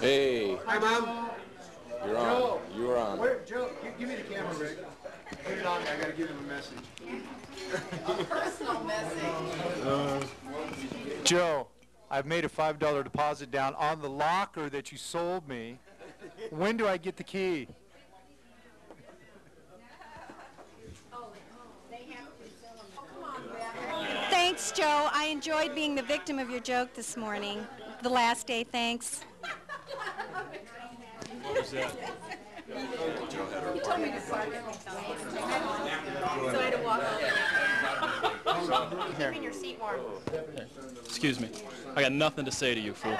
Hey. Hi, Mom. You're on. Joe. You're on. Where, Joe, give me the camera, Rick. Put it on me. I gotta give him a message. A personal message. Joe, I've made a $5 deposit down on the locker that you sold me. When do I get the key? Thanks, Joe. I enjoyed being the victim of your joke this morning. The last day, thanks. What was that? He told me to park. So I had to walk over. Keeping your seat warm. Excuse me. I got nothing to say to you, fool.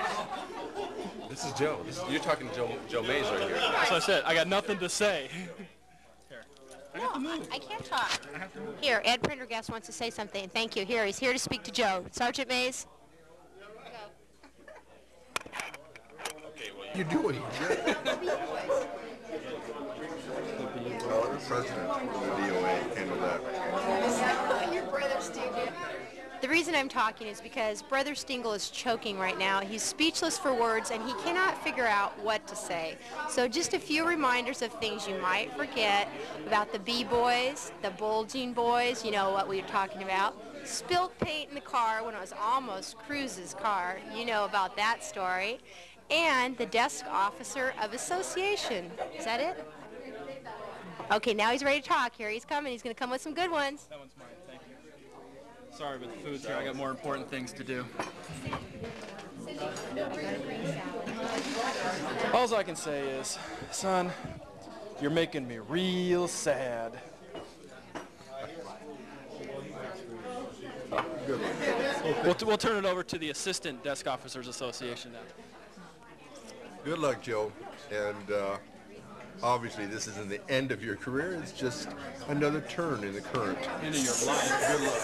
This is Joe. You're talking to Joe Mays right here. That's what I said. I got nothing to say. No, I can't talk. Here, Ed Prendergast wants to say something. Thank you. Here, he's here to speak to Joe. Sergeant Mays. You're doing The president of the DOA handled that. Your brother Stingle. The reason I'm talking is because Brother Stingle is choking right now. He's speechless for words, and he cannot figure out what to say. So just a few reminders of things you might forget about the B-boys, the bulging boys, you know what we were talking about. Spilt paint in the car when it was almost Cruz's car. You know about that story. And the desk officer of association. Is that it? Okay, now he's ready to talk. Here he's coming. He's going to come with some good ones. That one's mine. Thank you. Sorry, but the food's here. I got more important things to do. All I can say is, son, you're making me real sad. Good luck. We'll turn it over to the Assistant Desk Officers Association now. Good luck, Joe. And obviously, this isn't the end of your career. It's just another turn in the current. Into your life. Good luck.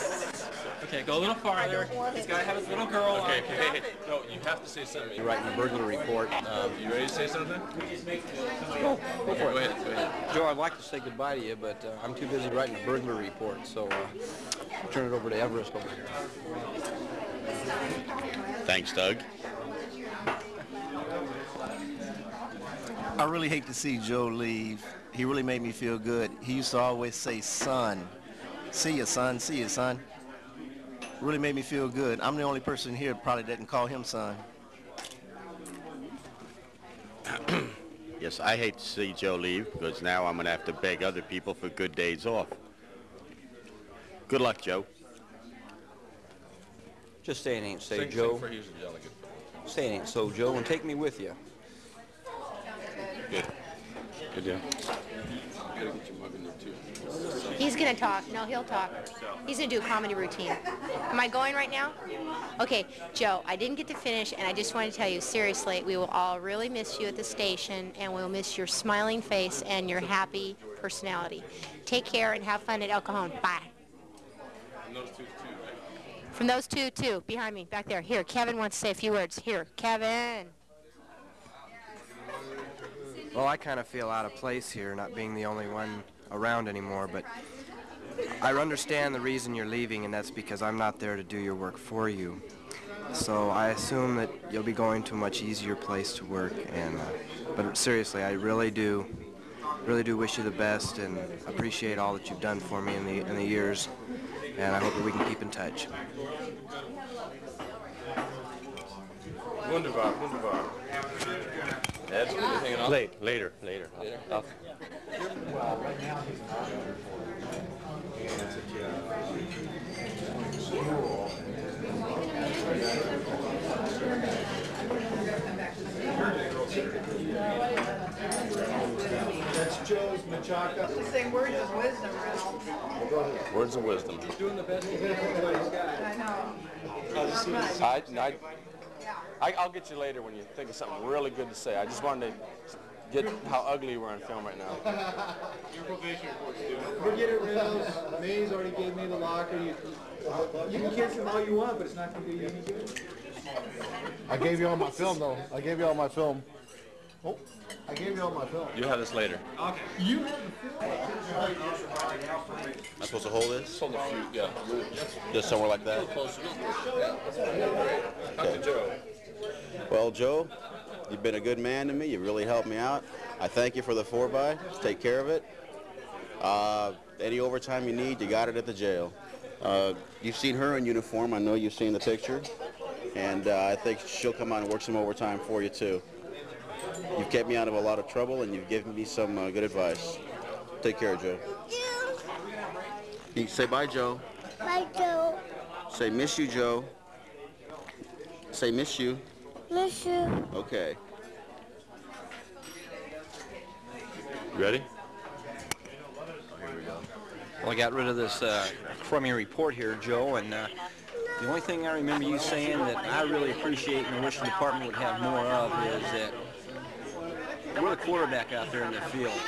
Okay, go a little farther. He's got to have his little girl on. Okay, hey, no, you have to say something. You're writing a burglary report. You ready to say something? Go for it. Go ahead. Joe, I'd like to say goodbye to you, but I'm too busy writing a burglary report, so I'll turn it over to Everest over here. Thanks, Doug. I really hate to see Joe leave. He really made me feel good. He used to always say, son. See you, son. See you, son. Really made me feel good. I'm the only person here that probably didn't call him son. Yes, I hate to see Joe leave because now I'm going to have to beg other people for good days off. Good luck, Joe. Just say it ain't so, Sing Joe. for he's a delegate. Say it ain't so, Joe, and take me with you. Good. Good deal. You gotta get your mug in there too. He's going to talk. No, he'll talk. He's going to do a comedy routine. Am I going right now? Okay, Joe, I didn't get to finish, and I just want to tell you, seriously, we will all really miss you at the station, and we'll miss your smiling face and your happy personality. Take care and have fun at El Cajon. Bye. And those two, right? From those two, too, behind me, back there. Here, Kevin wants to say a few words. Here, Kevin. Well, I kind of feel out of place here, not being the only one around anymore, but I understand the reason you're leaving, and that's because I'm not there to do your work for you. So I assume that you'll be going to a much easier place to work, and but seriously, I really do wish you the best and appreciate all that you've done for me in the years, and I hope that we can keep in touch. Wunderbar, wunderbar. Ed, you hanging on? Later. Okay. That's Joe's Just saying words of wisdom, Reynolds. Words of wisdom. He's doing the best he can for these guys. I know. I'll get you later when you think of something really good to say. I just wanted to get how ugly we're on film right now. Your probation report's due. Forget it, Reynolds. Mays already gave me the locker. You can kiss him all you want, but it's not going to do you any good. I gave you all my film, though. I gave you all my film. Oh, I gave you all my film. You'll have this later. Okay. You have the I'm supposed to hold this? Hold a few, yeah. Just somewhere like that? Closer. Okay. Joe. Well, Joe, you've been a good man to me. You really helped me out. I thank you for the 4x. Take care of it. Any overtime you need, you got it at the jail. You've seen her in uniform. I know you've seen the picture. And I think she'll come out and work some overtime for you, too. You've kept me out of a lot of trouble, and you've given me some good advice. Take care, Joe. Say bye, Joe. Bye, Joe. Say miss you, Joe. Say miss you. Miss you. Okay. You ready? Here we go. Well, I got rid of this crummy report here, Joe, and the only thing I remember you saying that I really appreciate and I wish the department would have more of is that we're the quarterback out there in the field.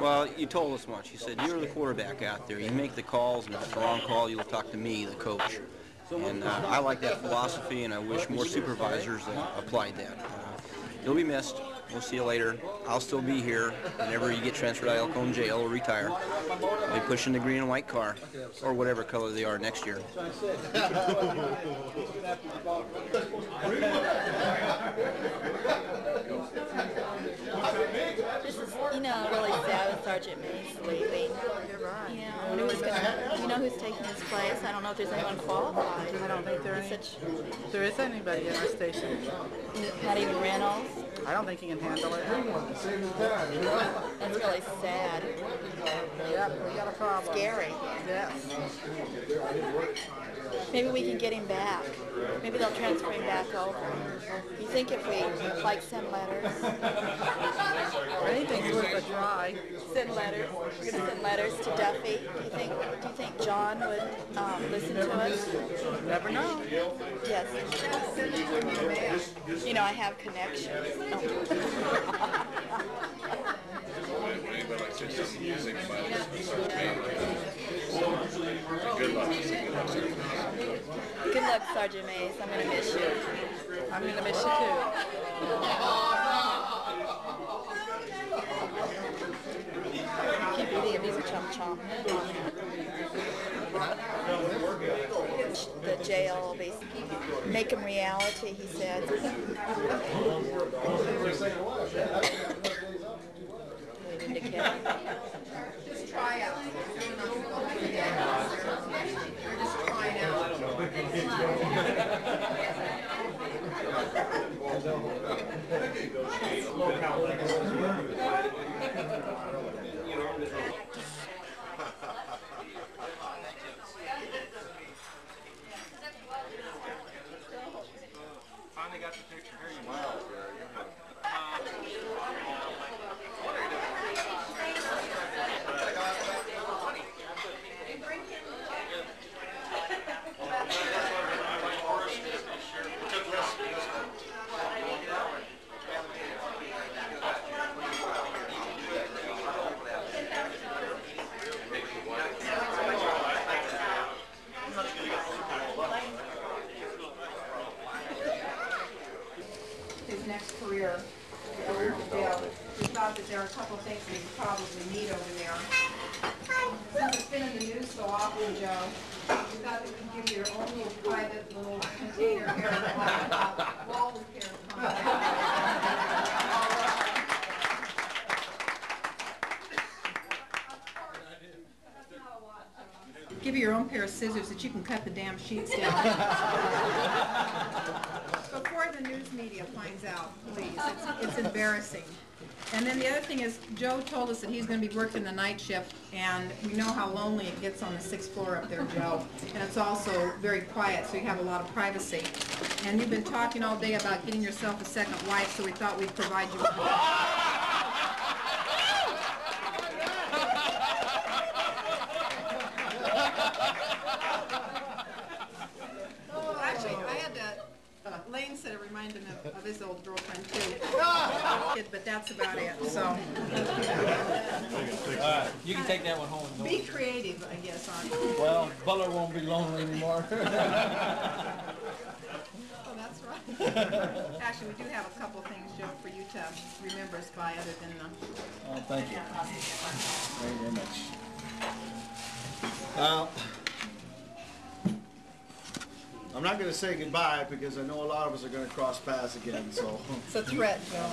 Well, you told us once. You said you're the quarterback out there. You make the calls, and if it's the wrong call, you'll talk to me, the coach. And I like that philosophy, and I wish more supervisors applied that. You'll be missed. We'll see you later. I'll still be here whenever you get transferred to Elkhorn Jail or retire. I'll be pushing the green and white car, or whatever color they are next year. This is, really sad with Sergeant Mays leaving. You're right. You know who's taking his place? I don't know if there's anyone qualified. I don't think there is anybody in our station. Not even Reynolds? I don't think he can handle it. That's really sad. Yep, we got a problem. Scary. Yes. Maybe we can get him back. Maybe they'll transfer him back over. You think if we, send letters? Anything's worth a try. Send letters. We're going to send letters to Duffy. Do you think John would listen to us? Never know. Yes. I have connections. Good luck. Good luck, Sergeant Mays. I'm going to miss you. I'm going to miss you too. Keep eating a piece of chomp chomp. The jail basically make them reality, he said. Waiting to catch. Just try out. Just trying out. Finally got the picture. Here you go. His next career. We thought that there are a couple of things we probably need over there. Since it's been in the news so often, Joe, we thought that we could give you your own little private little container here. Wall repair Give you your own pair of scissors that you can cut the damn sheets down. Before the news media finds out, please. It's embarrassing. And then the other thing is, Joe told us that he's going to be working the night shift, and we know how lonely it gets on the 6th floor up there, Joe. And it's also very quiet, so you have a lot of privacy. And you've been talking all day about getting yourself a second wife, so we thought we'd provide you with but that's about it, so. You can take that one home. Be creative, I guess, on. Well, Butler won't be lonely anymore. Oh, that's right. Actually, we do have a couple of things, Joe, for you to remember us by other than the... Oh, thank you. Very, very much. I'm not going to say goodbye because I know a lot of us are going to cross paths again, so... It's a threat, Joe.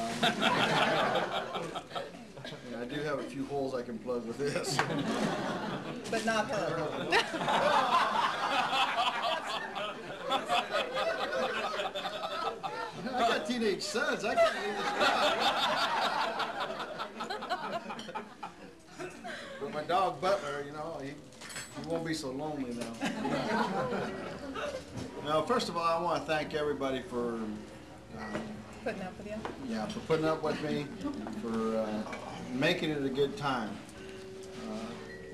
I do have a few holes I can plug with this. But not her. I got teenage sons. I can't leave this guy. But my dog Butler, you know, he won't be so lonely now. Now, first of all, I want to thank everybody for Putting up with you? yeah, for putting up with me, for making it a good time.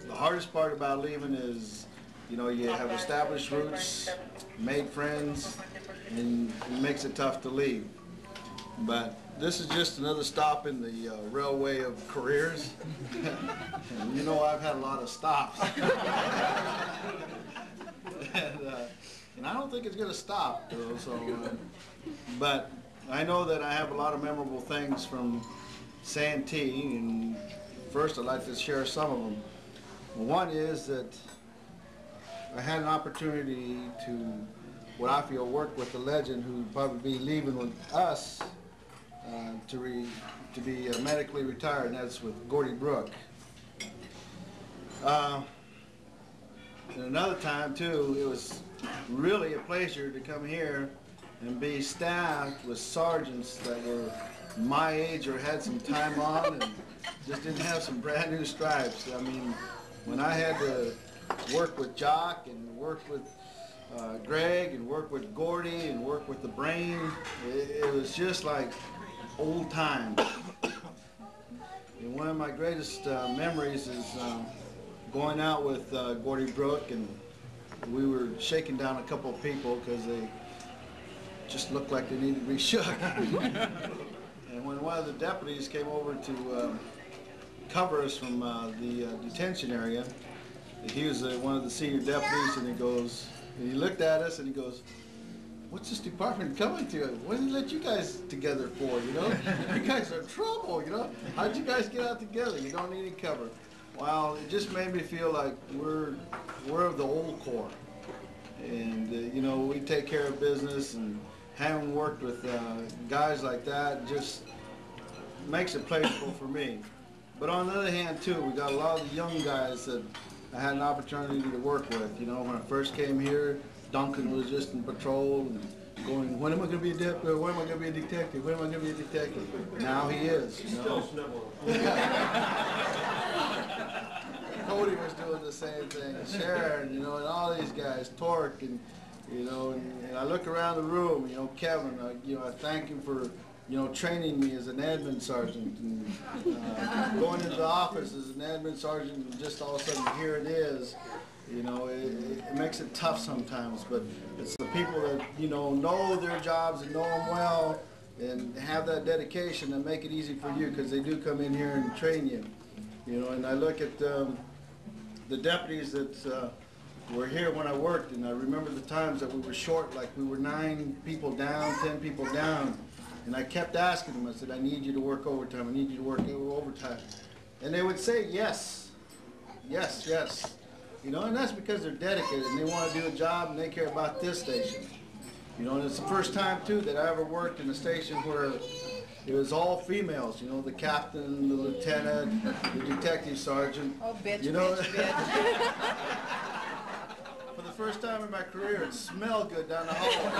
The hardest part about leaving is, you know, you have established roots, made friends, and it makes it tough to leave. But this is just another stop in the railway of careers. And you know, I've had a lot of stops. And I don't think it's going to stop, though, so, but I know that I have a lot of memorable things from Santee, and first I'd like to share some of them. One is that I had an opportunity to, what I feel, work with a legend who would probably be leaving with us to be medically retired, and that's with Maudie B. And another time, too, it was really a pleasure to come here and be staffed with sergeants that were my age or had some time on and just didn't have some brand new stripes. I mean, when I had to work with Jock and work with Greg and work with Gordy and work with the Brain, it was just like old times. And one of my greatest memories is going out with Gordy Brook, and we were shaking down a couple of people because they just looked like they needed to be shook. And when one of the deputies came over to cover us from the detention area, he was one of the senior deputies, and he looked at us and he goes, "What's this department coming to? What did he let you guys together for, you know? You guys are in trouble, you know? How'd you guys get out together? You don't need any cover." Well, it just made me feel like we're of the old corps. And, you know, we take care of business, and having worked with guys like that just makes it pleasurable for me. But on the other hand, too, we got a lot of the young guys that I had an opportunity to work with. You know, when I first came here, Duncan was just in patrol and going, "When am I going to be a deputy? When am I going to be a detective? When am I going to be a detective?" Now he is, you know. Cody was doing the same thing, Sharon, you know, and all these guys, Torque, and, you know, and I look around the room, you know, Kevin, you know, I thank him for, you know, training me as an admin sergeant, and going into the office as an admin sergeant, and just all of a sudden here it is. You know, it makes it tough sometimes, but it's the people that, you know their jobs and know them well and have that dedication that make it easy for you, because they do come in here and train you. You know, and I look at the deputies that were here when I worked, and I remember the times that we were short, like we were 9 people down, 10 people down, and I kept asking them, I said, "I need you to work overtime, I need you to work overtime." And they would say, "Yes, yes, yes." You know, and that's because they're dedicated and they want to do a job and they care about this station. You know, and it's the first time, too, that I ever worked in a station where it was all females, you know, the captain, the lieutenant, the detective sergeant. Oh, bitch, you know, bitch, bitch. For the first time in my career, it smelled good down the hallway.